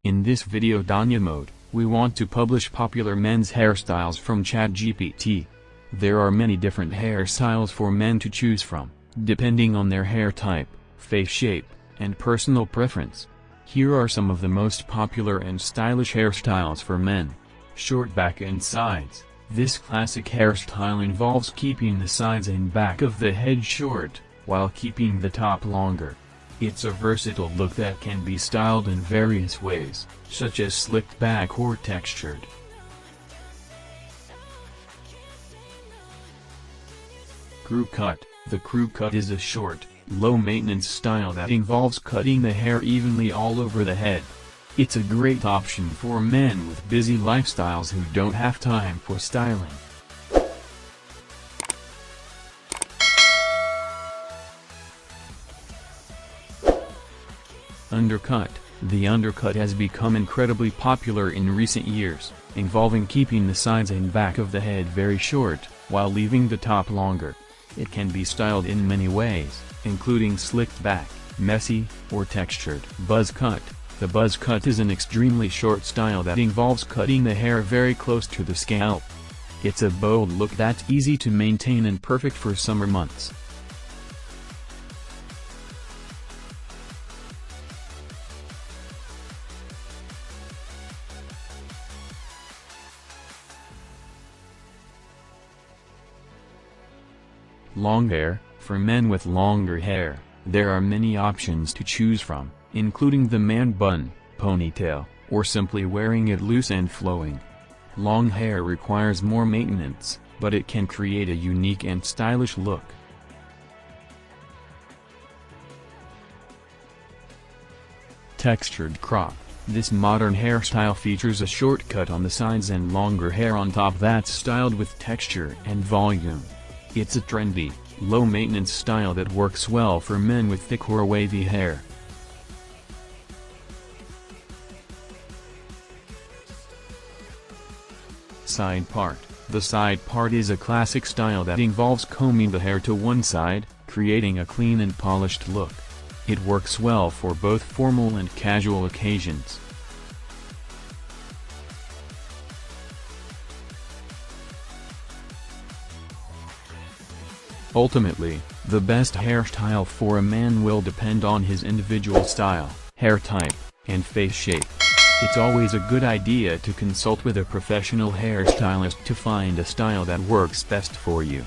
In this video donyamode, we want to publish popular men's hairstyles from ChatGPT. There are many different hairstyles for men to choose from, depending on their hair type, face shape, and personal preference. Here are some of the most popular and stylish hairstyles for men. Short back and sides. This classic hairstyle involves keeping the sides and back of the head short, while keeping the top longer. It's a versatile look that can be styled in various ways, such as slicked back or textured. Crew cut. The crew cut is a short, low-maintenance style that involves cutting the hair evenly all over the head. It's a great option for men with busy lifestyles who don't have time for styling. Undercut. The undercut has become incredibly popular in recent years, involving keeping the sides and back of the head very short, while leaving the top longer. It can be styled in many ways, including slicked back, messy, or textured. Buzz cut. The buzz cut is an extremely short style that involves cutting the hair very close to the scalp. It's a bold look that's easy to maintain and perfect for summer months. Long hair. For men with longer hair, there are many options to choose from, including the man bun, ponytail, or simply wearing it loose and flowing. Long hair requires more maintenance, but it can create a unique and stylish look. Textured crop. This modern hairstyle features a short cut on the sides and longer hair on top that's styled with texture and volume. It's a trendy, low-maintenance style that works well for men with thick or wavy hair. Side part. The side part is a classic style that involves combing the hair to one side, creating a clean and polished look. It works well for both formal and casual occasions. Ultimately, the best hairstyle for a man will depend on his individual style, hair type, and face shape. It's always a good idea to consult with a professional hairstylist to find a style that works best for you.